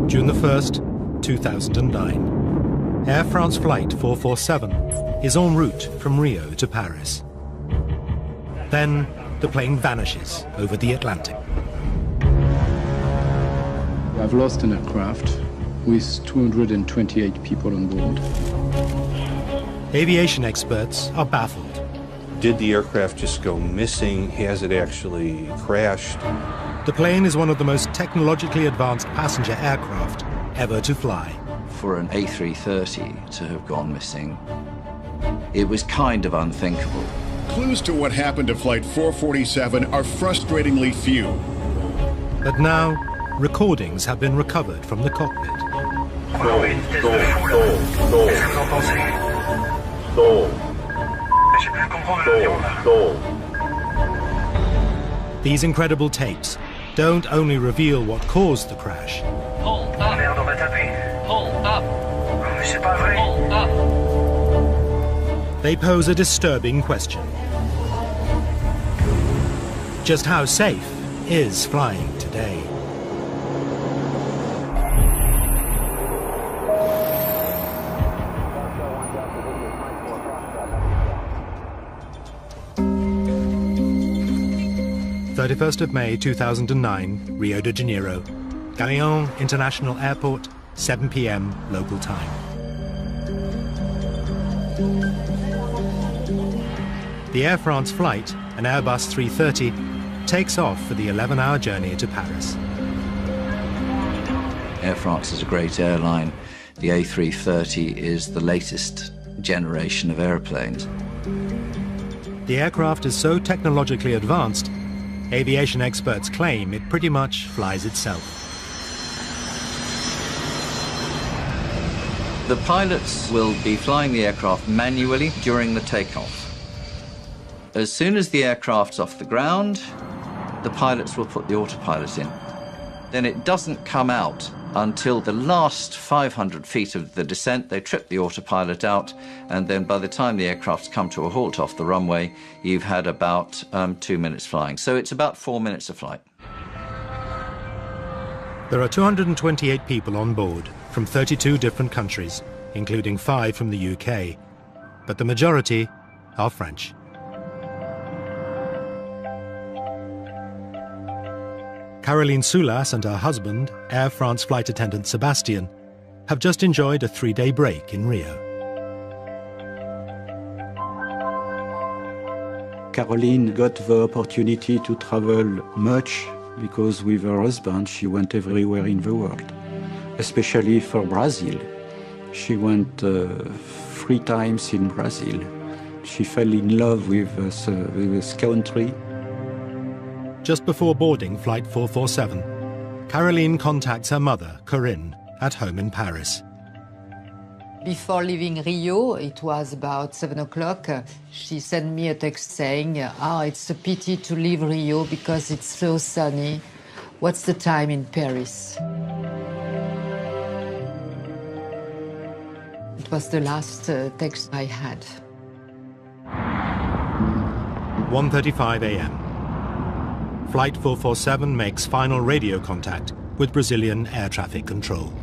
June the 1st, 2009. Air France Flight 447 is en route from Rio to Paris. Then the plane vanishes over the Atlantic. I've lost an aircraft with 228 people on board. Aviation experts are baffled. Did the aircraft just go missing? Has it actually crashed? The plane is one of the most technologically advanced passenger aircraft ever to fly. For an A330 to have gone missing, it was kind of unthinkable. Clues to what happened to Flight 447 are frustratingly few. But now, recordings have been recovered from the cockpit. These incredible tapes don't only reveal what caused the crash. Hold up. Hold up. Hold up. They pose a disturbing question. Just how safe is flying today? May 2009, Rio de Janeiro, Galeão International Airport, 7 p.m. local time. The Air France flight, an Airbus 330, takes off for the 11-hour journey to Paris. Air France is a great airline. The A330 is the latest generation of airplanes. The aircraft is so technologically advanced, aviation experts claim it pretty much flies itself. The pilots will be flying the aircraft manually during the takeoff. As soon as the aircraft's off the ground, the pilots will put the autopilot in. Then it doesn't come out until the last 500 feet of the descent. They trip the autopilot out, and then by the time the aircraft's come to a halt off the runway, you've had about 2 minutes flying. So it's about 4 minutes of flight. There are 228 people on board from 32 different countries, including 5 from the UK, but the majority are French. Caroline Soulas and her husband, Air France flight attendant Sebastian, have just enjoyed a 3-day break in Rio. Caroline got the opportunity to travel much because with her husband she went everywhere in the world, especially for Brazil. She went 3 times in Brazil. She fell in love with this country. Just before boarding Flight 447, Caroline contacts her mother, Corinne, at home in Paris. Before leaving Rio, it was about 7 o'clock, she sent me a text saying, it's a pity to leave Rio because it's so sunny. What's the time in Paris? It was the last text I had. 1:35 a.m. Flight 447 makes final radio contact with Brazilian air traffic control.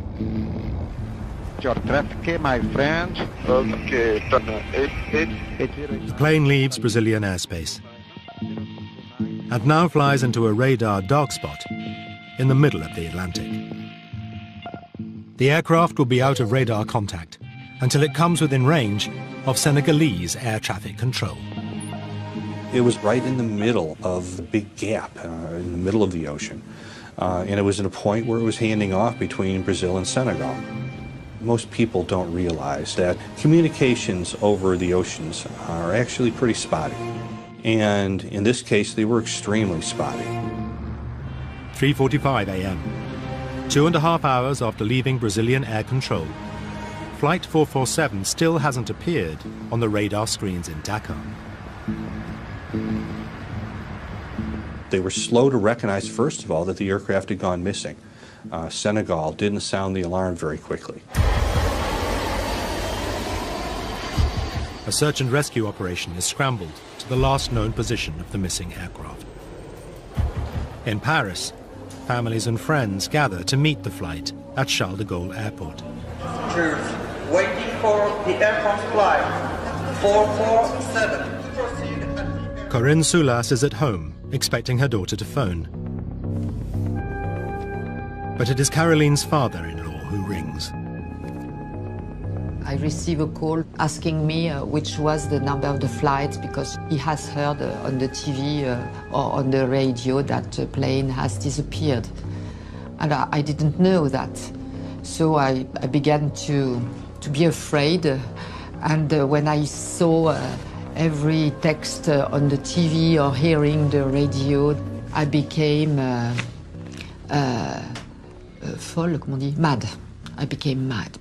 Your traffic, my friend. Okay. The plane leaves Brazilian airspace and now flies into a radar dark spot in the middle of the Atlantic. The aircraft will be out of radar contact until it comes within range of Senegalese air traffic control. It was right in the middle of the big gap, in the middle of the ocean. And it was at a point where it was handing off between Brazil and Senegal. Most people don't realize that communications over the oceans are actually pretty spotty. And in this case, they were extremely spotty. 3:45 a.m. 2.5 hours after leaving Brazilian air control, Flight 447 still hasn't appeared on the radar screens in Dakar. They were slow to recognize, first of all, that the aircraft had gone missing. Senegal didn't sound the alarm very quickly. A search and rescue operation is scrambled to the last known position of the missing aircraft. In Paris, families and friends gather to meet the flight at Charles de Gaulle Airport. Passengers waiting for the aircraft flight 447. Corinne Soulas is at home, expecting her daughter to phone. But it is Caroline's father-in-law who rings. I receive a call asking me which was the number of the flight, because he has heard on the TV or on the radio that the plane has disappeared. And I didn't know that. So I began to be afraid. And when I saw every text on the TV or hearing the radio, I became folle, comment on dit? Mad. I became mad.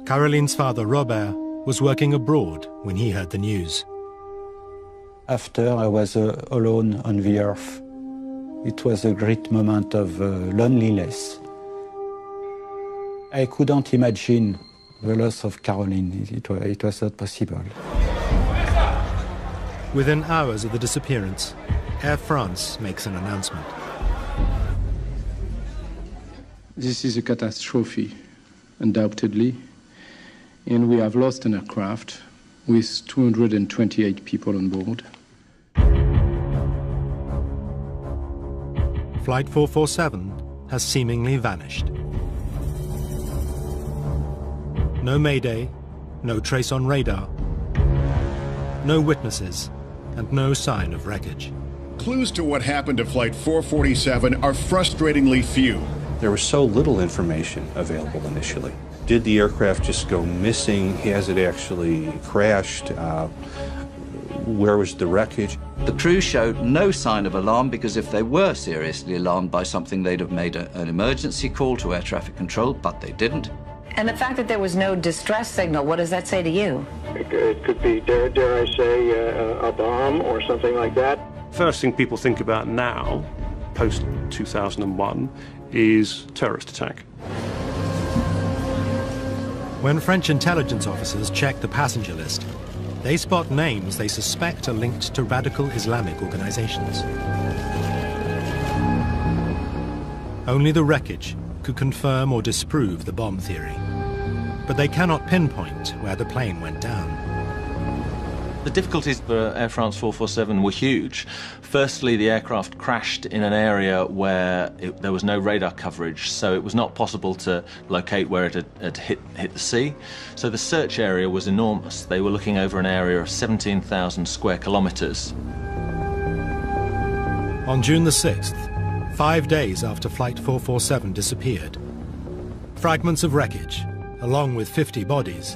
Caroline's father, Robert, was working abroad when he heard the news. After I was alone on the earth, it was a great moment of loneliness. I couldn't imagine the loss of Caroline. It was not possible. Within hours of the disappearance, Air France makes an announcement. This is a catastrophe, undoubtedly. And we have lost an aircraft with 228 people on board. Flight 447 has seemingly vanished. No mayday, no trace on radar, no witnesses, and no sign of wreckage. Clues to what happened to Flight 447 are frustratingly few. There was so little information available initially. Did the aircraft just go missing? Has it actually crashed? Where was the wreckage? The crew showed no sign of alarm, because if they were seriously alarmed by something, they'd have made an emergency call to air traffic control, but they didn't. And the fact that there was no distress signal, what does that say to you? It could be, dare I say, a bomb or something like that. First thing people think about now, post-2001, is terrorist attack. When French intelligence officers check the passenger list, they spot names they suspect are linked to radical Islamic organizations. Only the wreckage could confirm or disprove the bomb theory, but they cannot pinpoint where the plane went down. The difficulties for Air France 447 were huge. Firstly, the aircraft crashed in an area where there was no radar coverage, so it was not possible to locate where it had hit the sea. So the search area was enormous. They were looking over an area of 17,000 square kilometers. On June the 6th, 5 days after Flight 447 disappeared, fragments of wreckage, along with 50 bodies,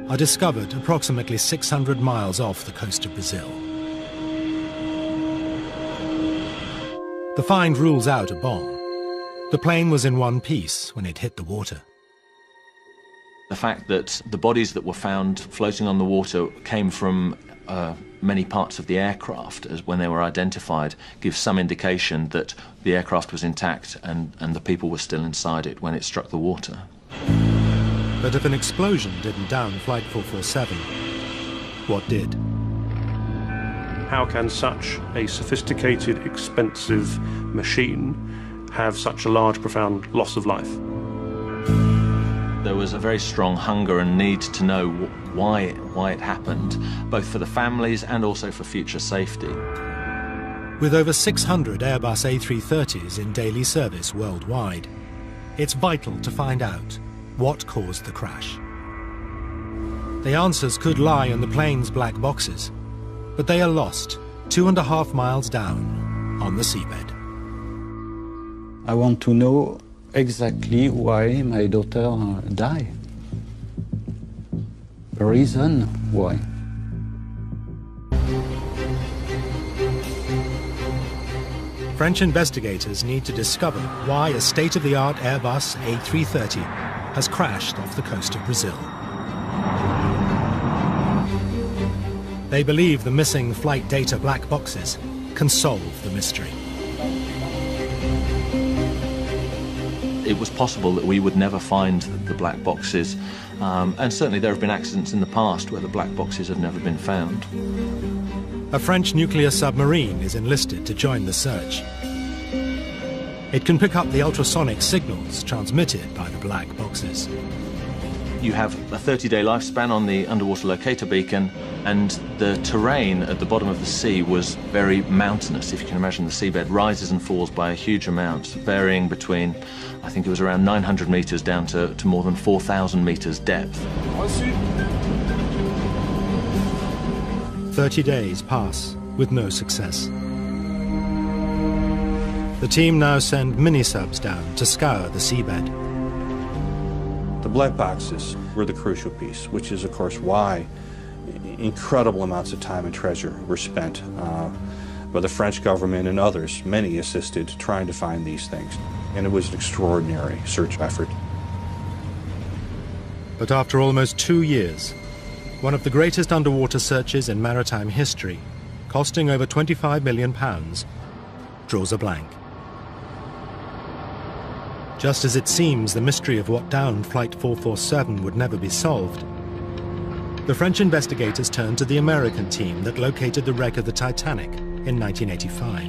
are discovered approximately 600 miles off the coast of Brazil. The find rules out a bomb. The plane was in one piece when it hit the water. The fact that the bodies that were found floating on the water came from many parts of the aircraft, as when they were identified, gives some indication that the aircraft was intact and the people were still inside it when it struck the water. But if an explosion didn't down Flight 447, what did? How can such a sophisticated, expensive machine have such a large, profound loss of life? There was a very strong hunger and need to know why it happened, both for the families and also for future safety. With over 600 Airbus A330s in daily service worldwide, it's vital to find out what caused the crash. The answers could lie in the plane's black boxes, but they are lost 2.5 miles down on the seabed. I want to know exactly why my daughter died. The reason why. French investigators need to discover why a state-of-the-art Airbus A330 has crashed off the coast of Brazil. They believe the missing flight data black boxes can solve the mystery. It was possible that we would never find the black boxes, and certainly there have been accidents in the past where the black boxes have never been found. A French nuclear submarine is enlisted to join the search. It can pick up the ultrasonic signals transmitted by the black boxes. You have a 30-day lifespan on the underwater locator beacon, and the terrain at the bottom of the sea was very mountainous. If you can imagine, the seabed rises and falls by a huge amount, varying between, I think it was around 900 meters down to more than 4,000 meters depth. 30 days pass with no success. The team now send mini-subs down to scour the seabed. The black boxes were the crucial piece, which is, of course, why incredible amounts of time and treasure were spent by the French government and others. Many assisted trying to find these things, and it was an extraordinary search effort. But after almost 2 years, one of the greatest underwater searches in maritime history, costing over £25 million, draws a blank. Just as it seems the mystery of what downed Flight 447 would never be solved, the French investigators turned to the American team that located the wreck of the Titanic in 1985.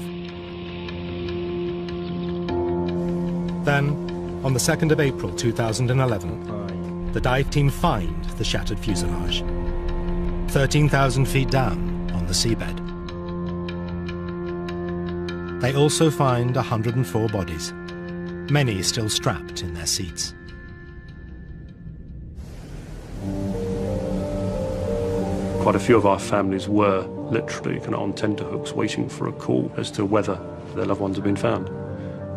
Then, on the 2nd of April 2011, the dive team find the shattered fuselage, 13,000 feet down on the seabed. They also find 104 bodies, many still strapped in their seats. Quite a few of our families were literally kind of on tenterhooks waiting for a call as to whether their loved ones had been found.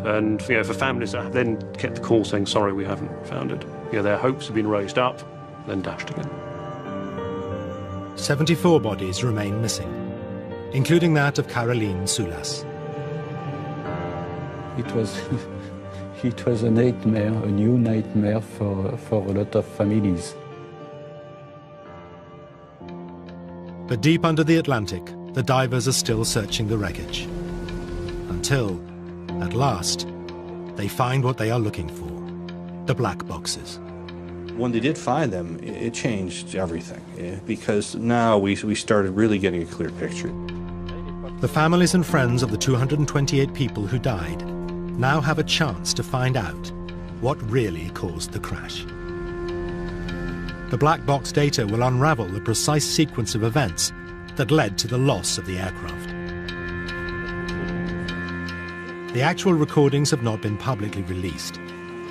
And for families that then get the call saying, sorry, we haven't found it, their hopes have been raised up, then dashed again. 74 bodies remain missing, including that of Caroline Soulas. It was a nightmare, a new nightmare for a lot of families. But deep under the Atlantic, the divers are still searching the wreckage. Until, at last, they find what they are looking for, the black boxes. When they did find them, it changed everything, because now we started really getting a clear picture. The families and friends of the 228 people who died now have a chance to find out what really caused the crash. The black box data will unravel the precise sequence of events that led to the loss of the aircraft. The actual recordings have not been publicly released,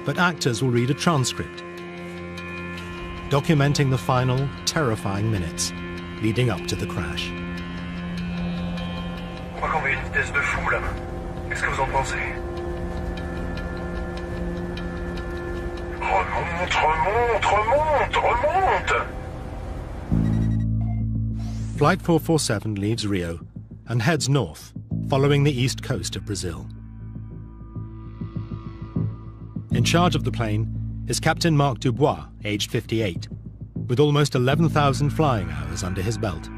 but actors will read a transcript documenting the final, terrifying minutes leading up to the crash. Je crois qu'on va une vitesse de fou là. Qu'est-ce que vous en pensez? Remonte, remonte, remonte, remonte! Flight 447 leaves Rio and heads north, following the east coast of Brazil. In charge of the plane is Captain Marc Dubois, aged 58, with almost 11,000 flying hours under his belt.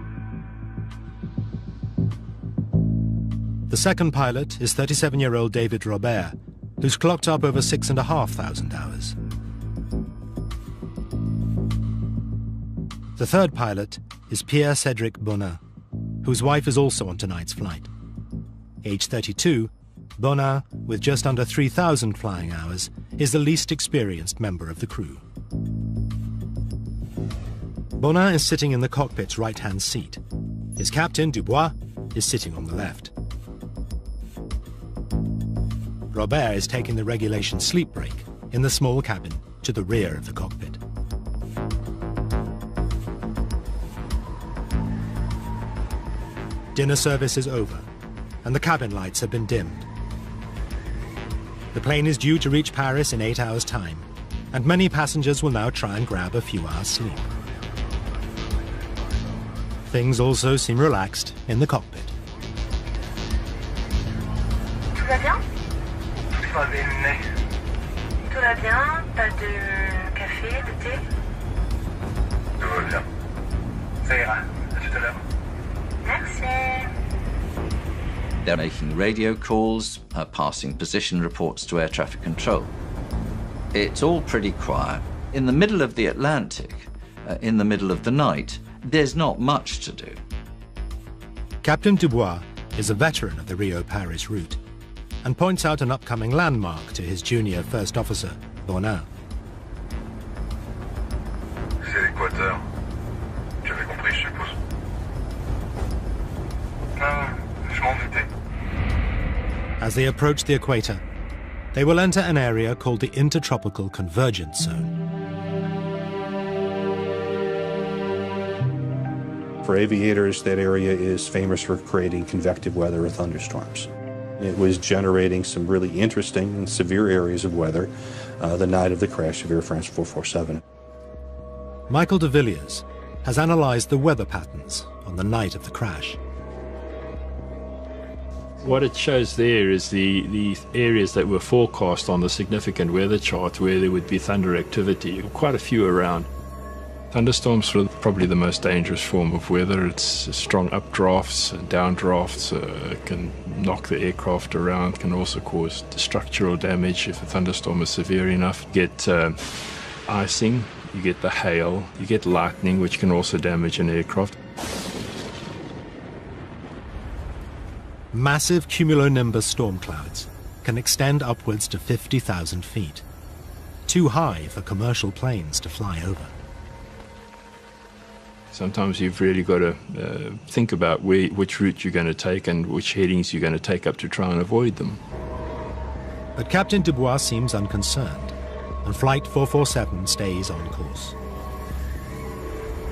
The second pilot is 37-year-old David Robert, who's clocked up over 6,500 hours. The third pilot is Pierre-Cédric Bonin, whose wife is also on tonight's flight. Age 32, Bonin, with just under 3,000 flying hours, is the least experienced member of the crew. Bonin is sitting in the cockpit's right-hand seat. His captain, Dubois, is sitting on the left. Robert is taking the regulation sleep break in the small cabin to the rear of the cockpit. Dinner service is over, and the cabin lights have been dimmed. The plane is due to reach Paris in 8 hours' time, and many passengers will now try and grab a few hours' sleep. Things also seem relaxed in the cockpit. Tout va bien? Tout va bien. Tout va bien? Pas de café, de thé? Tout va bien. Ça ira. À tout à l'heure. Merci. They're making radio calls, passing position reports to air traffic control. It's all pretty quiet. In the middle of the Atlantic, in the middle of the night, there's not much to do. Captain Dubois is a veteran of the Rio-Paris route. and points out an upcoming landmark to his junior first officer, Bonin. C'est l'équateur. J'avais compris, je suppose. Ah, je m'en doutais. As they approach the equator, they will enter an area called the Intertropical Convergence Zone. For aviators, that area is famous for creating convective weather or thunderstorms. It was generating some really interesting and severe areas of weather the night of the crash of Air France 447. Michael de Villiers has analyzed the weather patterns on the night of the crash. What it shows there is the areas that were forecast on the significant weather chart where there would be thunder activity, quite a few around. Thunderstorms are probably the most dangerous form of weather. It's strong updrafts and downdrafts, can knock the aircraft around, can also cause structural damage if a thunderstorm is severe enough. You get icing, you get the hail, you get lightning, which can also damage an aircraft. Massive cumulonimbus storm clouds can extend upwards to 50,000 feet, too high for commercial planes to fly over. Sometimes you've really got to think about which route you're going to take and which headings you're going to take up to try and avoid them. But Captain Dubois seems unconcerned, and Flight 447 stays on course.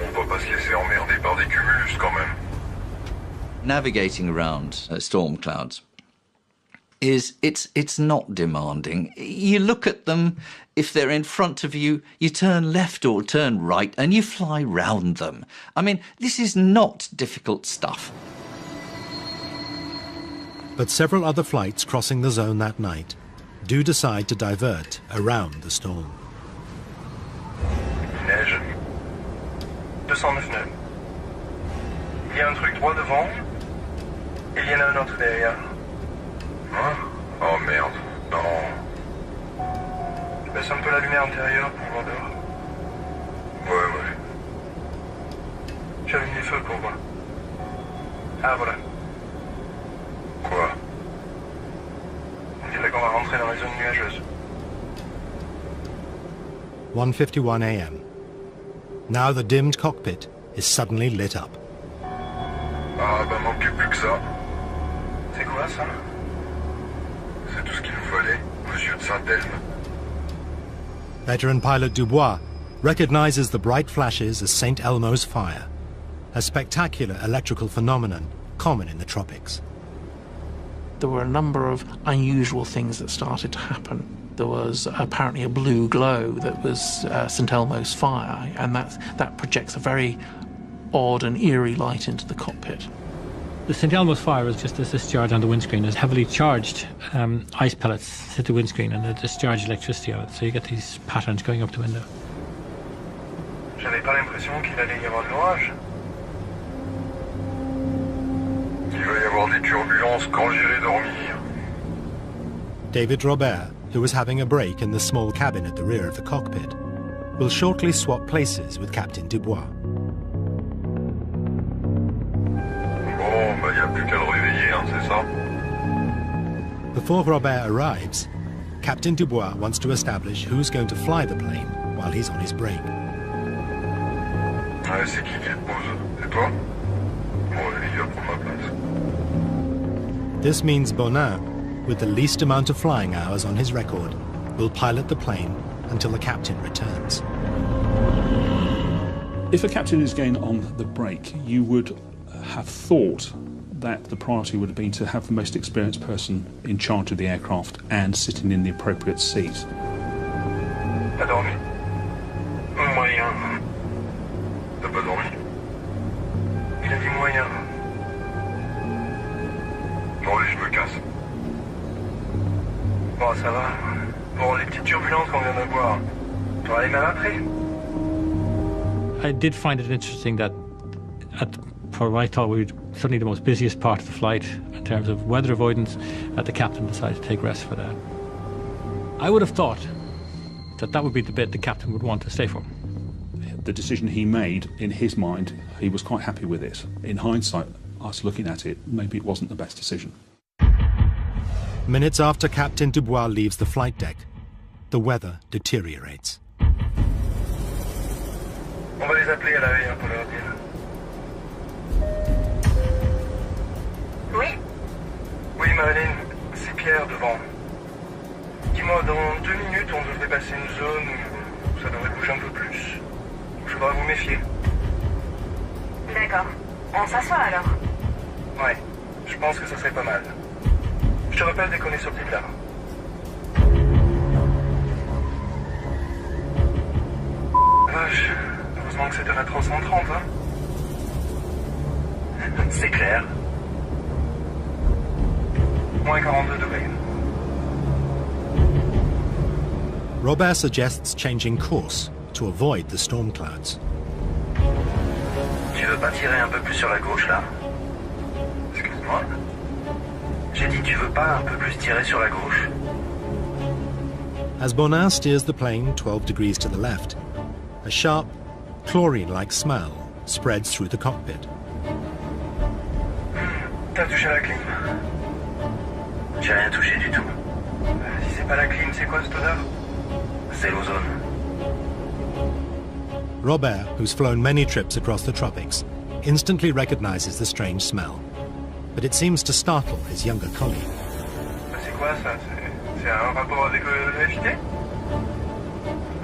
On va pas se laisser emmerder par des cumulus quand même. Navigating around storm clouds it's not demanding. You look at them, if they're in front of you, you turn left or turn right and you fly round them. I mean, this is not difficult stuff. But several other flights crossing the zone that night do decide to divert around the storm. Neige. 209 nœuds. Il y a un truc droit devant, et il y en a un autre derrière. Hein? Oh merde, non. Je baisse un peu la lumière intérieure pour voir dehors. Ouais. J'allume les feux pour voir. Ah voilà. Quoi? On dirait qu'on va rentrer dans les zones nuageuses. 1:51 a.m. Now the dimmed cockpit is suddenly lit up. Ah bah manquait plus que ça. C'est quoi ça? C'est tout ce qu'il nous fallait, monsieur de Saint-Elme. Veteran pilot Dubois recognizes the bright flashes as St. Elmo's fire, a spectacular electrical phenomenon common in the tropics. There were a number of unusual things that started to happen. There was apparently a blue glow that was St. Elmo's fire, and that projects a very odd and eerie light into the cockpit. The St. Elmo's fire is just this discharge on the windscreen. It's heavily charged ice pellets hit the windscreen and they discharge electricity out of it, so you get these patterns going up the window. J'avais pas l'impression qu'il allait y avoir de l'orage. Il va y avoir des turbulences quand j'irai dormir. David Robert, who was having a break in the small cabin at the rear of the cockpit, will shortly swap places with Captain Dubois. Bon, bah y a plus qu'à le réveiller, hein, c'est ça? Before Robert arrives, Captain Dubois wants to establish who's going to fly the plane while he's on his break. Ouais, c'est qui le pose? C'est toi? Bon, il va prendre ma place. This means Bonin, with the least amount of flying hours on his record, will pilot the plane until the captain returns. If a captain is going on the break, you would have thought that the priority would have been to have the most experienced person in charge of the aircraft and sitting in the appropriate seat. T'as dormi? Moyen. T'as pas dormi? Il a dit moyen. Bon, allez, je me casse. Bon, ça va. Bon, les petites turbulences qu'on vient d'avoir, t'auras les mêmes après? I did find it interesting that for what I thought we were certainly the most busiest part of the flight in terms of weather avoidance, the captain decided to take rest for that. I would have thought that would be the bit the captain would want to stay for. The decision he made, in his mind, he was quite happy with it. In hindsight, us looking at it, maybe it wasn't the best decision. Minutes after Captain Dubois leaves the flight deck, the weather deteriorates. On va les appeler à l'arrière pour leur dire. Oui? Oui, Marilyn, c'est Pierre devant. Dis-moi, dans 2 minutes, on devrait passer une zone où ça devrait bouger un peu plus. Il faudra vous méfier. D'accord. On s'assoit alors? Ouais, je pense que ça serait pas mal. Je te rappelle dès qu'on est sorti de là. Vache, heureusement que c'était la 330, hein? C'est clair. Moins 42 degrés. Robert suggests changing course to avoid the storm clouds. Tu veux pas tirer un peu plus sur la gauche, là? Excuse-moi? J'ai dit, tu veux pas un peu plus tirer sur la gauche? As Bonin steers the plane 12 degrees to the left, a sharp, chlorine-like smell spreads through the cockpit. T'as touché la clim? J'ai rien touché du tout. Si c'est pas la clim, c'est quoi cette odeur? C'est l'ozone. Robert, who's flown many trips across the tropics, instantly recognizes the strange smell. But it seems to startle his younger colleague. C'est quoi ça? C'est un rapport avec l'électricité?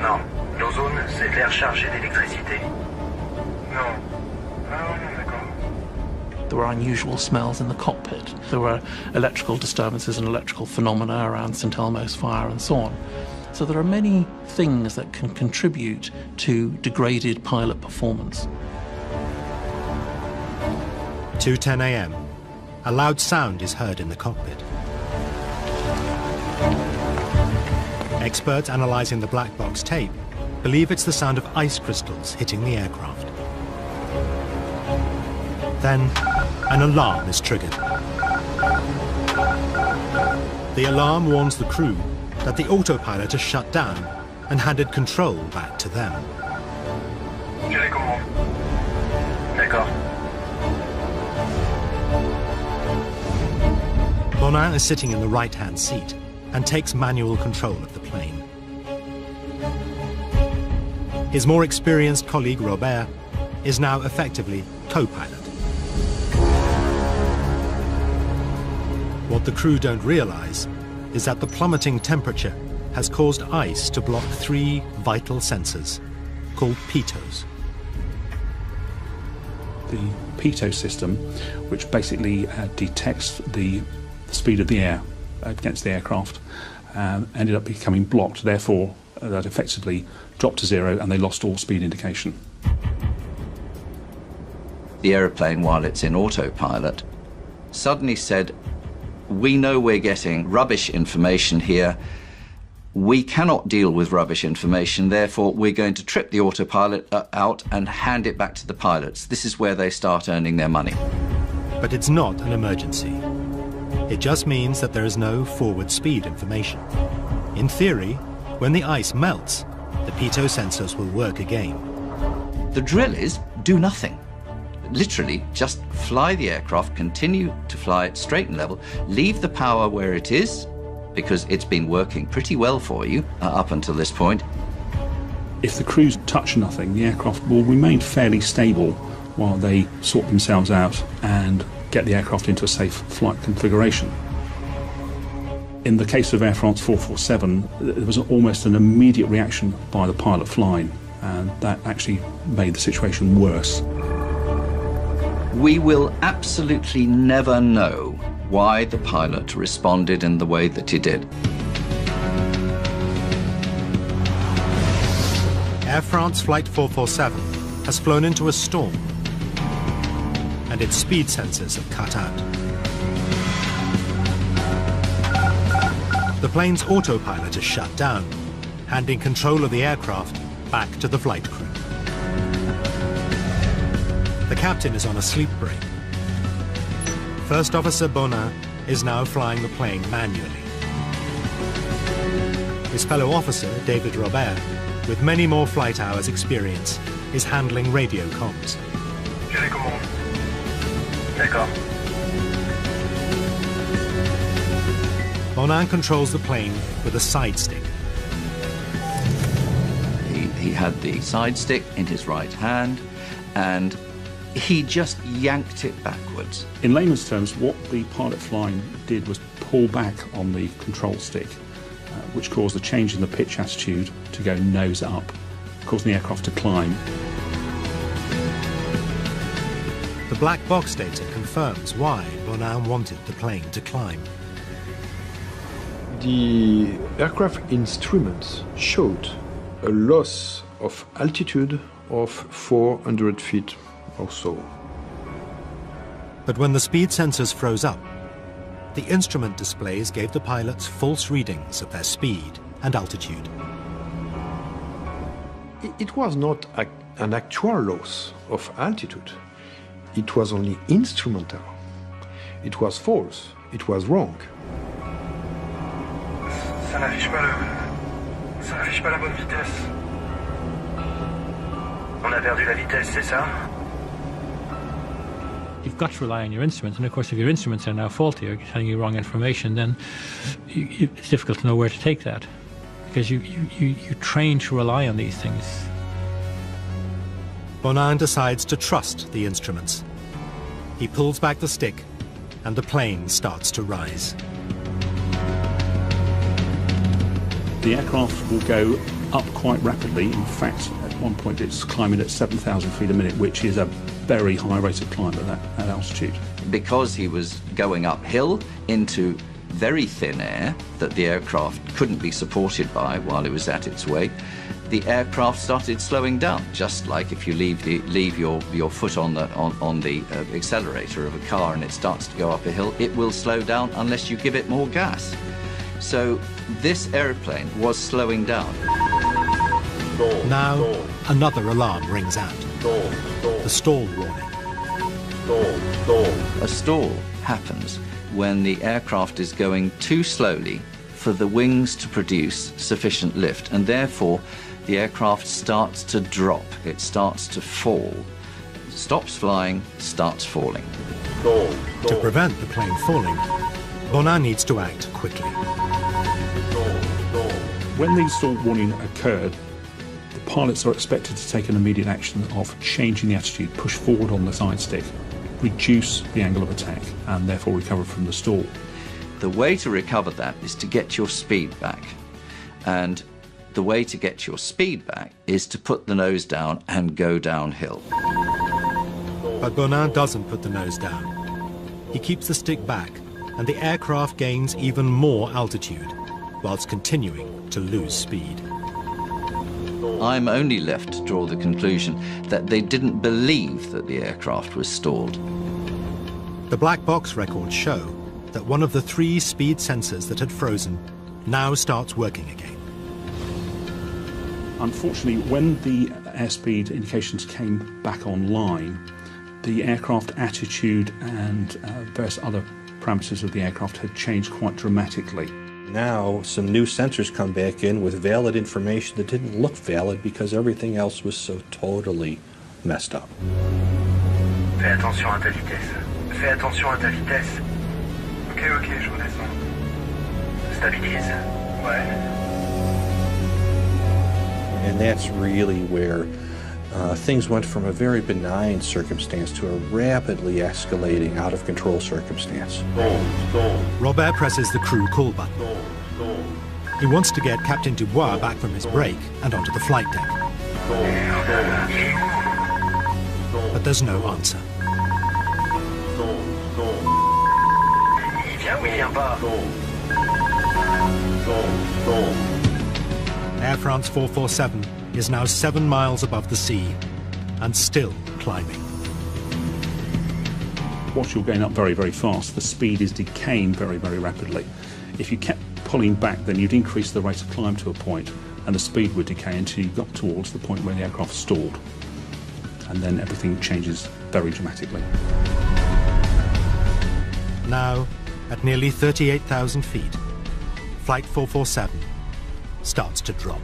Non. L'ozone, c'est de l'air chargé d'électricité. Non. Ah non, d'accord. There were unusual smells in the cockpit. There were electrical disturbances and electrical phenomena around St. Elmo's fire and so on. So there are many things that can contribute to degraded pilot performance. 2:10 a.m. A loud sound is heard in the cockpit. Experts analysing the black box tape believe it's the sound of ice crystals hitting the aircraft. Then, an alarm is triggered. The alarm warns the crew that the autopilot has shut down and handed control back to them. Je les comprends. D'accord. Bonin is sitting in the right-hand seat and takes manual control of the plane. His more experienced colleague, Robert, is now effectively co-pilot. What the crew don't realize is that the plummeting temperature has caused ice to block 3 vital sensors, called pitos. The pitot system, which basically detects the speed of the air against the aircraft, ended up becoming blocked. Therefore, that effectively dropped to 0 and they lost all speed indication. The aeroplane, while it's in autopilot, suddenly said, "We know we're getting rubbish information here. We cannot deal with rubbish information, therefore we're going to trip the autopilot out and hand it back to the pilots. This is where they start earning their money." But it's not an emergency. It just means that there is no forward speed information. In theory, when the ice melts, the pitot sensors will work again. The drill is do nothing. Literally, just fly the aircraft, continue to fly it straight and level, leave the power where it is, because it's been working pretty well for you up until this point. If the crews touch nothing, the aircraft will remain fairly stable while they sort themselves out and get the aircraft into a safe flight configuration. In the case of Air France 447, there was almost an immediate reaction by the pilot flying, and that actually made the situation worse. We will absolutely never know why the pilot responded in the way that he did. Air France Flight 447 has flown into a storm, and its speed sensors have cut out. The plane's autopilot is shut down, handing control of the aircraft back to the flight crew. The captain is on a sleep break. First Officer Bonin is now flying the plane manually. His fellow officer, David Robert, with many more flight hours experience, is handling radio comms. Je les commande. D'accord. Bonin controls the plane with a side stick. He had the side stick in his right hand, and he just yanked it backwards. In layman's terms, what the pilot flying did was pull back on the control stick, which caused a change in the pitch attitude to go nose up, causing the aircraft to climb. The black box data confirms why Bonin wanted the plane to climb. The aircraft instruments showed a loss of altitude of 400 feet or so. But when the speed sensors froze up, the instrument displays gave the pilots false readings of their speed and altitude. It was not an actual loss of altitude. It was only instrumental. It was false. It was wrong. Ça n'affiche pas la bonne vitesse. On a perdu la vitesse, c'est ça? You've got to rely on your instruments, and of course if your instruments are now faulty or telling you wrong information, then it's difficult to know where to take that, because you train to rely on these things. Bonin decides to trust the instruments. He pulls back the stick, and the plane starts to rise. The aircraft will go up quite rapidly. In fact, at one point it's climbing at 7,000 feet a minute, which is a very high rate of climb at that altitude. Because he was going uphill into very thin air that the aircraft couldn't be supported by while it was at its weight, the aircraft started slowing down, just like if you leave your foot on the accelerator of a car and it starts to go up a hill, it will slow down unless you give it more gas. So this airplane was slowing down. Now, another alarm rings out. The stall warning. A stall happens when the aircraft is going too slowly for the wings to produce sufficient lift, and therefore the aircraft starts to drop. It starts to fall. It stops flying, starts falling. To prevent the plane falling, Bonin needs to act quickly. When the stall warning occurred, the pilots are expected to take an immediate action of changing the attitude, push forward on the side stick, reduce the angle of attack, and therefore recover from the stall. The way to recover that is to get your speed back. And the way to get your speed back is to put the nose down and go downhill. But Bonin doesn't put the nose down. He keeps the stick back, and the aircraft gains even more altitude, whilst continuing to lose speed. I'm only left to draw the conclusion that they didn't believe that the aircraft was stalled. The black box records show that one of the 3 speed sensors that had frozen now starts working again. Unfortunately, when the airspeed indications came back online, the aircraft attitude and various other parameters of the aircraft had changed quite dramatically. Now some new sensors come back in with valid information that didn't look valid because everything else was so totally messed up. Fais attention à ta vitesse. Fais attention à ta vitesse. Ok, je redescends. Stabilise. Ouais. And that's really where things went from a very benign circumstance to a rapidly escalating, out-of-control circumstance. Robert presses the crew call button. He wants to get Captain Dubois back from his break and onto the flight deck. But there's no answer. Air France 447 is now 7 miles above the sea and still climbing. Once you're going up very, very fast, the speed is decaying very, very rapidly. If you kept pulling back, then you'd increase the rate of climb to a point, and the speed would decay until you got towards the point where the aircraft stalled. And then everything changes very dramatically. Now, at nearly 38,000 feet, Flight 447 starts to drop.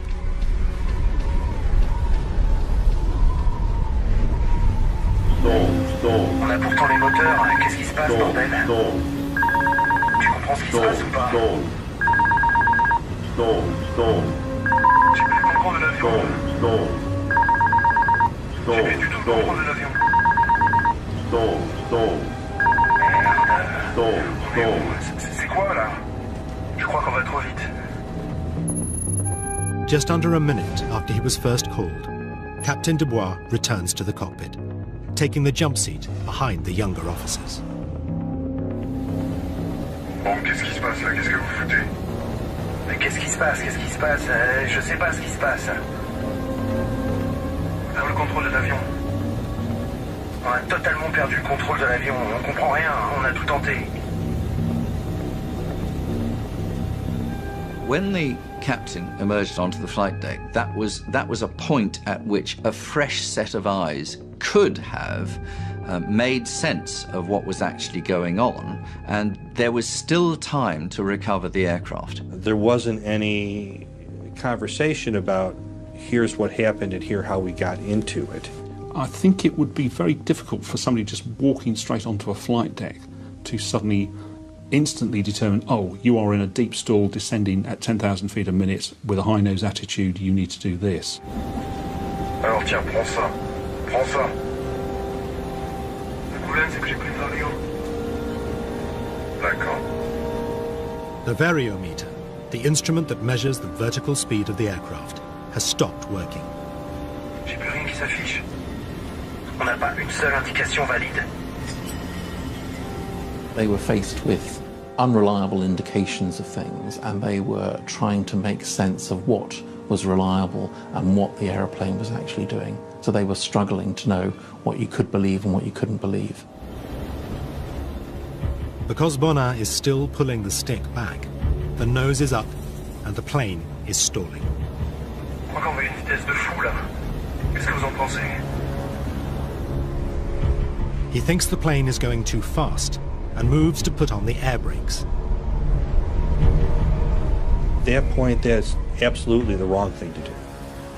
On a pourtant les moteurs, qu'est-ce qui se passe, bordel? Tu comprends ce qui se passe ou pas? J'ai plus le contrôle de l'avion. J'ai plus du tout le contrôle de l'avion. Merde. C'est quoi là? Je crois qu'on va trop vite. Just under a minute after he was first called, Captain Dubois returns to the cockpit, taking the jump seat behind the younger officers. Bon, qu'est-ce qui se passe là? Qu'est-ce que vous foutez? Mais qu'est-ce qui se passe? Qu'est-ce qui se passe? Je sais pas ce qui se passe. On perd le contrôle de l'avion. On a totalement perdu le contrôle de l'avion. On comprend rien. On a tout tenté. When the captain emerged onto the flight deck, that was a point at which a fresh set of eyes could have made sense of what was actually going on, and there was still time to recover the aircraft. There wasn't any conversation about here's what happened and here's how we got into it. I think it would be very difficult for somebody just walking straight onto a flight deck to suddenly instantly determine, oh, you are in a deep stall descending at 10,000 feet a minute with a high-nose attitude, you need to do this. Alors tiens, prends ça. Prends ça. Le problème, c'est que j'ai pris le vario. D'accord. The variometer, the instrument that measures the vertical speed of the aircraft, has stopped working. J'ai plus rien qui s'affiche. On n'a pas une seule indication valide. They were faced with unreliable indications of things, and they were trying to make sense of what was reliable and what the aeroplane was actually doing. So they were struggling to know what you could believe and what you couldn't believe. Because Bonin is still pulling the stick back, the nose is up and the plane is stalling. Je crois qu'on va à une vitesse de fou là. Qu'est-ce que vous en pensez? He thinks the plane is going too fast and moves to put on the air brakes. At that point, that's absolutely the wrong thing to do.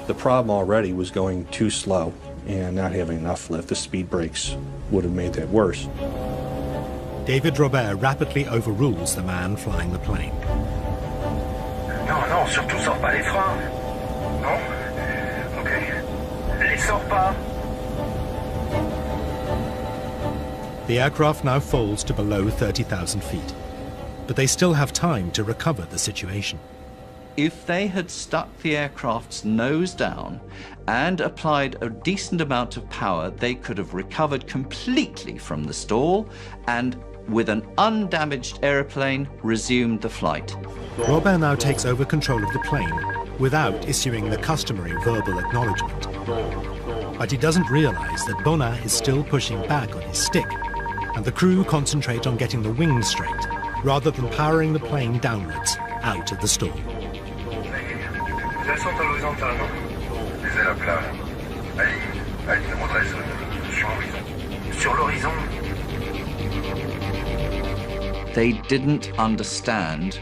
The problem already was going too slow and not having enough lift. The speed brakes would have made that worse. David Robert rapidly overrules the man flying the plane. Non, non, surtout sors pas les freins. Non? Ok. Les sors pas. The aircraft now falls to below 30,000 feet, but they still have time to recover the situation. If they had stuck the aircraft's nose down and applied a decent amount of power, they could have recovered completely from the stall and, with an undamaged aeroplane, resumed the flight. Robert now takes over control of the plane without issuing the customary verbal acknowledgement. But he doesn't realize that Bonin is still pushing back on his stick, and the crew concentrate on getting the wings straight, rather than powering the plane downwards out of the stall. Les ailes sont à l'horizontale, non? Les ailes à plat. Aligne, redresse. Sur l'horizon. Sur l'horizon. They didn't understand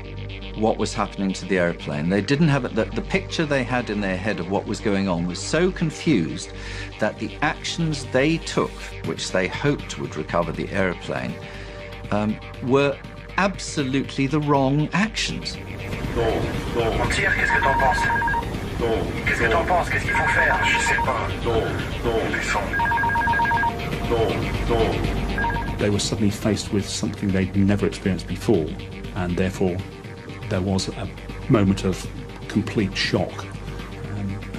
what was happening to the airplane. They didn't have it. The picture they had in their head of what was going on was so confused that the actions they took, which they hoped would recover the airplane, were absolutely the wrong actions. On tire, qu'est-ce que t'en penses? Qu'est-ce que t'en penses? Qu'est-ce qu'il faut faire? Je sais pas. On descend. They were suddenly faced with something they'd never experienced before, and therefore there was a moment of complete shock,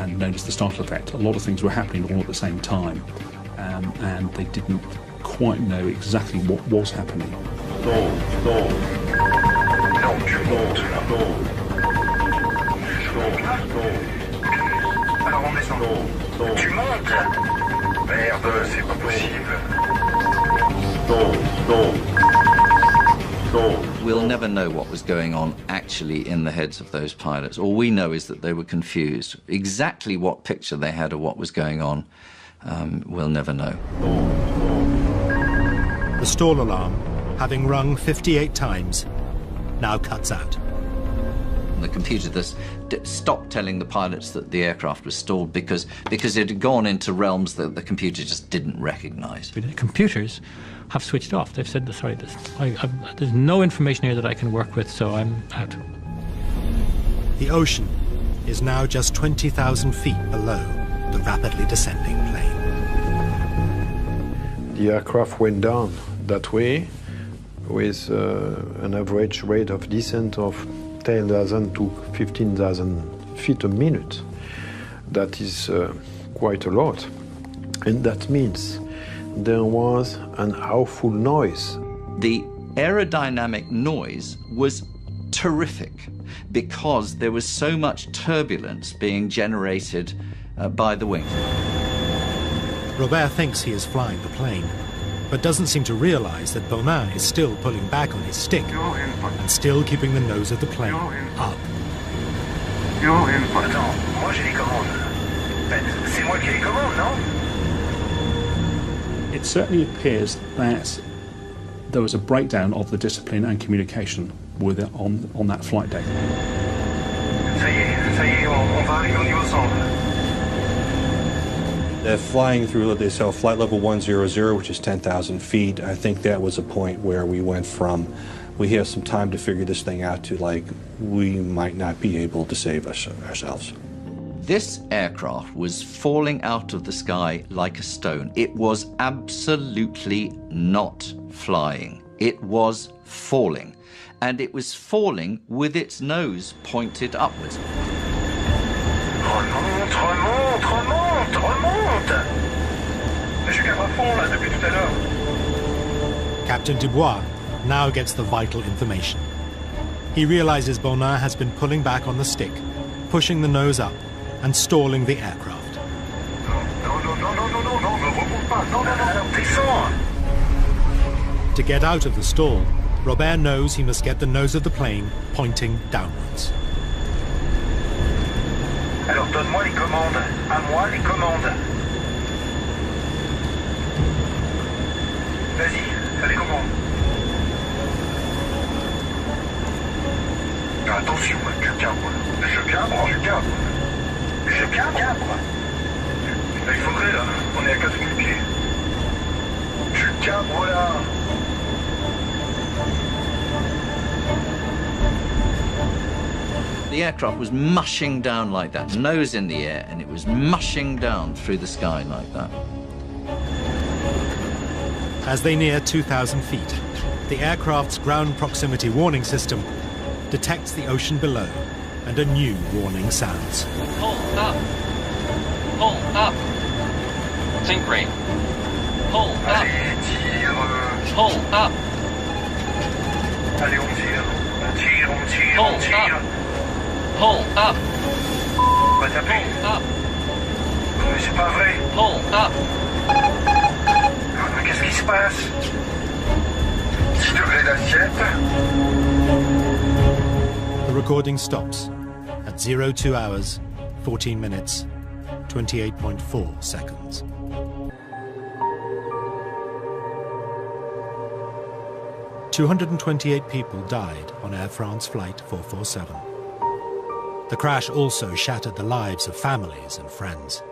and known as the startle effect. A lot of things were happening all at the same time, and they didn't quite know exactly what was happening. Alors on descend. Tu montes? Merde, c'est pas possible. We'll never know what was going on actually in the heads of those pilots. All we know is that they were confused. Exactly what picture they had of what was going on, we'll never know. The stall alarm, having rung 58 times, now cuts out. The computer stopped telling the pilots that the aircraft was stalled because it had gone into realms that the computer just didn't recognize. The computers have switched off. They've said, sorry, there's no information here that I can work with, so I'm out. The ocean is now just 20,000 feet below the rapidly descending plane. The aircraft went down that way with an average rate of descent of 10,000 to 15,000 feet a minute. That is quite a lot. And that means there was an awful noise. The aerodynamic noise was terrific because there was so much turbulence being generated by the wing. Robert thinks he is flying the plane, but doesn't seem to realize that Bonin is still pulling back on his stick and still keeping the nose of the plane up. Attends, moi j'ai les commandes. C'est moi qui ai les commandes, non? It certainly appears that there was a breakdown of the discipline and communication with it on that flight deck. Ça y est, on va arriver au niveau centre. Flying through, they saw flight level 100, which is 10,000 feet. I think that was a point where we went from, we have some time to figure this thing out, to like, we might not be able to save ourselves. This aircraft was falling out of the sky like a stone. It was absolutely not flying. It was falling. And it was falling with its nose pointed upwards. Remonte, remonte, remonte, remonte! Mais je garde à fond là depuis tout à l'heure. Captain Dubois now gets the vital information. He realizes Bonin has been pulling back on the stick, pushing the nose up, and stalling the aircraft. To get out of the stall, Robert knows he must get the nose of the plane pointing downwards. Alors donne-moi les commandes. À moi les commandes. Vas-y, fais les commandes. Attention, tu cabres. Je cabre, je cabre. Je cabre. Il faudrait là, on est à 4000 pieds. Tu cabres là. The aircraft was mushing down like that, nose in the air, and it was mushing down through the sky like that. As they near 2,000 feet, the aircraft's ground proximity warning system detects the ocean below, and a new warning sounds. Pull up! Pull up! Sink rate! Pull up! Pull up! Allez, on tire. On tire, on tire, on tire. Pull up! Va taper. Pull up! Mais c'est pas vrai. Pull up! Qu'est-ce qui se passe? 10 degrés d'assiette. The recording stops at 02 hours, 14 minutes, 28.4 seconds. "228 people died on Air France Flight 447. The crash also shattered the lives of families and friends.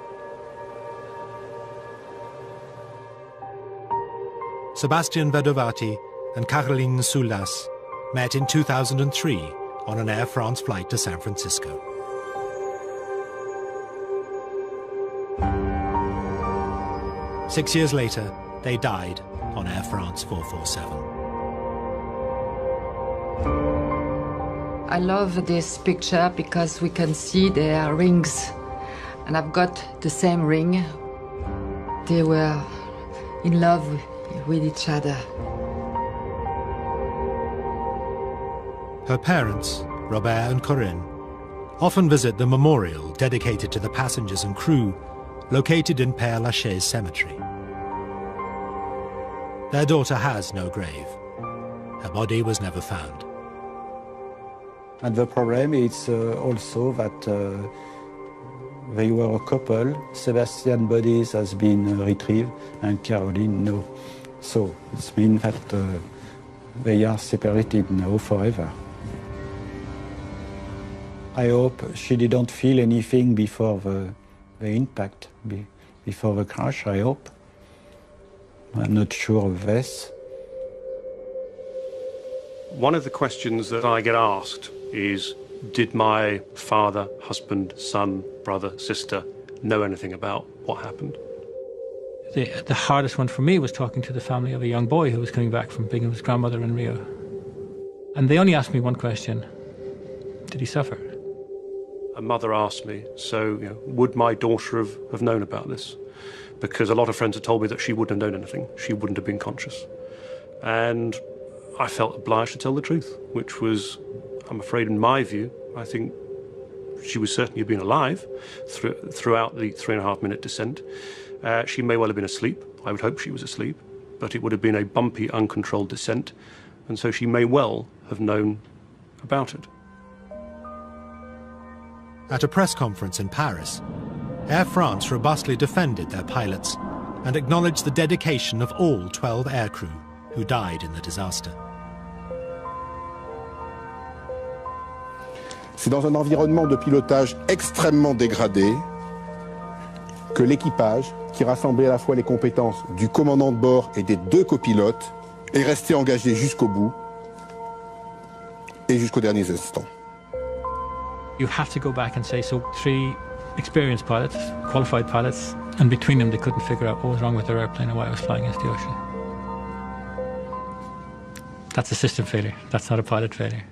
Sebastian Vedovati and Caroline Soulas met in 2003 on an Air France flight to San Francisco. Six years later, they died on Air France 447. I love this picture because we can see their rings, and I've got the same ring. They were in love with each other. Her parents, Robert and Corinne, often visit the memorial dedicated to the passengers and crew located in Père Lachaise Cemetery. Their daughter has no grave. Her body was never found. And the problem is also that they were a couple. Sebastian's body has been retrieved and Caroline no. So it means that they are separated now forever. I hope she didn't feel anything before the impact, before the crash, I hope. I'm not sure of this. One of the questions that I get asked is, Did my father, husband, son, brother, sister know anything about what happened? The hardest one for me was talking to the family of a young boy who was coming back from being with his grandmother in Rio. And they only asked me one question: did he suffer? A mother asked me, so would my daughter have known about this? Because a lot of friends had told me that she wouldn't have known anything. She wouldn't have been conscious. And I felt obliged to tell the truth, which was, I'm afraid, in my view, I think she would certainly have been alive throughout the 3.5-minute descent. She may well have been asleep. I would hope she was asleep, but it would have been a bumpy, uncontrolled descent, and so she may well have known about it. At a press conference in Paris, Air France robustly defended their pilots and acknowledged the dedication of all 12 aircrew who died in the disaster. C'est dans un environnement de pilotage extrêmement dégradé que l'équipage, qui rassemblait à la fois les compétences du commandant de bord et des 2 copilotes, est resté engagé jusqu'au bout et jusqu'aux derniers instants. You have to go back and say, so 3 experienced pilots, qualified pilots, and between them they couldn't figure out what was wrong with their airplane and why it was flying into the ocean. That's a system failure. That's not a pilot failure.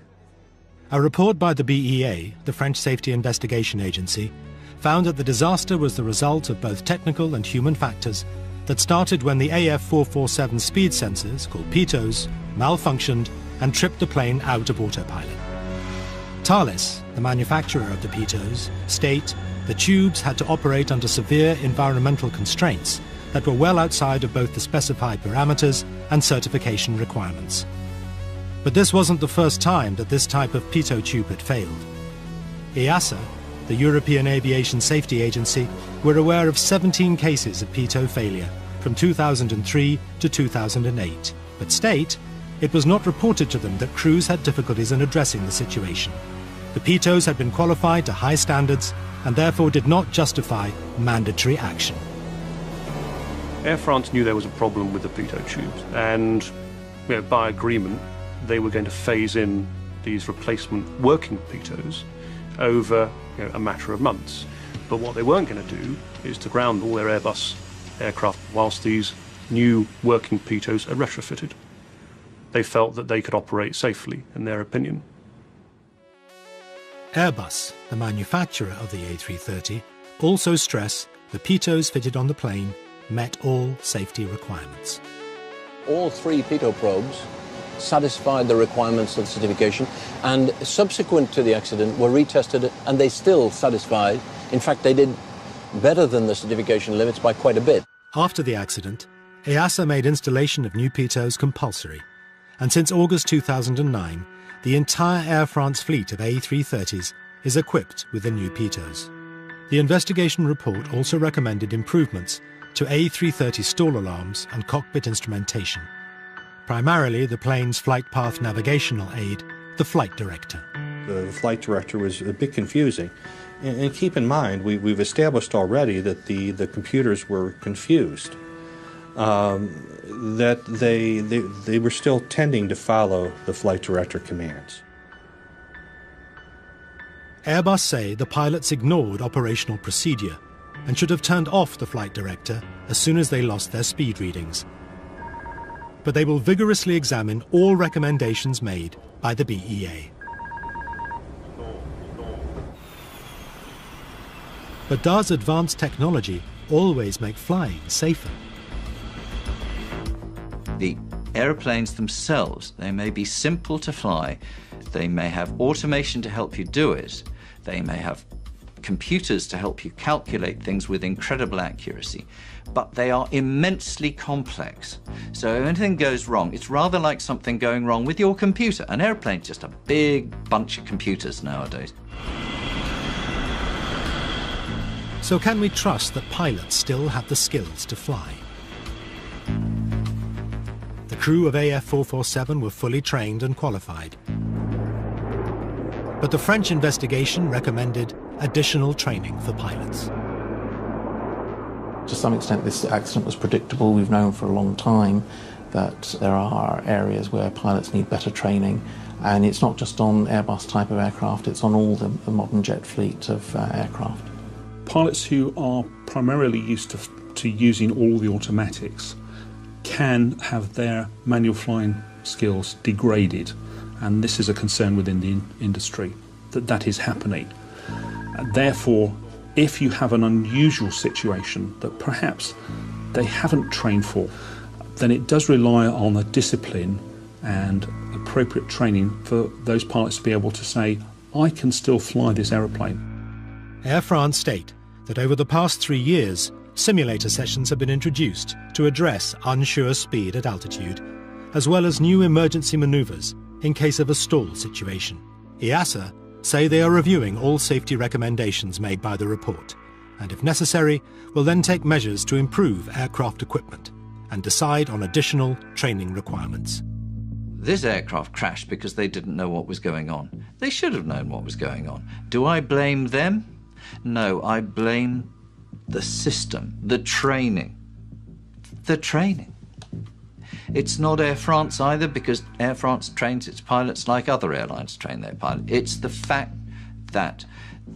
A report by the BEA, the French Safety Investigation Agency, found that the disaster was the result of both technical and human factors that started when the AF447 speed sensors, called pitos, malfunctioned and tripped the plane out of autopilot. Thales, the manufacturer of the pitos, state the tubes had to operate under severe environmental constraints that were well outside of both the specified parameters and certification requirements. But this wasn't the first time that this type of pitot tube had failed. EASA, the European Aviation Safety Agency, were aware of 17 cases of pitot failure from 2003 to 2008, but state it was not reported to them that crews had difficulties in addressing the situation. The pitos had been qualified to high standards and therefore did not justify mandatory action. Air France knew there was a problem with the pitot tubes, and by agreement they were going to phase in these replacement working pitos over a matter of months. But what they weren't going to do is to ground all their Airbus aircraft whilst these new working pitos are retrofitted. They felt that they could operate safely, in their opinion. Airbus, the manufacturer of the A330, also stress the pitos fitted on the plane met all safety requirements. All 3 pitot probes satisfied the requirements of the certification, and subsequent to the accident were retested and they still satisfied. In fact, they did better than the certification limits by quite a bit. After the accident, EASA made installation of new pitos compulsory, and since August 2009, the entire Air France fleet of A330s is equipped with the new pitos. The investigation report also recommended improvements to A330 stall alarms and cockpit instrumentation, primarily the plane's flight path navigational aid, the flight director. The flight director was a bit confusing. And keep in mind, we've established already that the computers were confused, that they were still tending to follow the flight director commands. Airbus say the pilots ignored operational procedure and should have turned off the flight director as soon as they lost their speed readings. But they will vigorously examine all recommendations made by the BEA. But does advanced technology always make flying safer? The aeroplanes themselves, they may be simple to fly, they may have automation to help you do it, they may have computers to help you calculate things with incredible accuracy, but they are immensely complex. So if anything goes wrong, it's rather like something going wrong with your computer. An airplane's just a big bunch of computers nowadays. So can we trust that pilots still have the skills to fly? The crew of AF447 were fully trained and qualified. But the French investigation recommended additional training for pilots. To some extent, this accident was predictable. We've known for a long time that there are areas where pilots need better training, And it's not just on Airbus type of aircraft, it's on all the modern jet fleet of aircraft. Pilots who are primarily used to using all the automatics can have their manual flying skills degraded, and this is a concern within the industry, that is happening. Therefore, if you have an unusual situation that perhaps they haven't trained for, then it does rely on a discipline and appropriate training for those pilots to be able to say, I can still fly this aeroplane. Air France state that over the past 3 years, simulator sessions have been introduced to address unsure speed at altitude, as well as new emergency manoeuvres in case of a stall situation. EASA say they are reviewing all safety recommendations made by the report, and if necessary, will then take measures to improve aircraft equipment and decide on additional training requirements. This aircraft crashed because they didn't know what was going on. They should have known what was going on. Do I blame them? No, I blame the system, the training. The training. It's not Air France either, because Air France trains its pilots like other airlines train their pilots. It's the fact that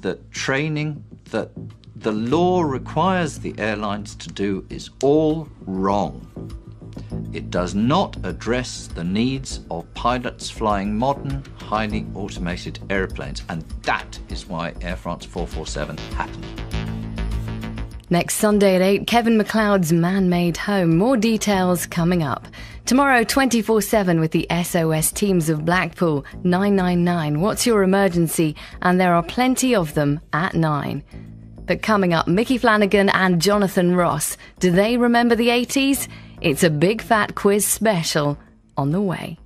the training that the law requires the airlines to do is all wrong. It does not address the needs of pilots flying modern, highly automated airplanes, and that is why Air France 447 happened. Next Sunday at 8, Kevin McLeod's Man-Made Home. More details coming up. Tomorrow, 24/7 with the SOS teams of Blackpool. 999. What's your emergency? And there are plenty of them at 9. But coming up, Mickey Flanagan and Jonathan Ross. Do they remember the 80s? It's a big fat quiz special on the way.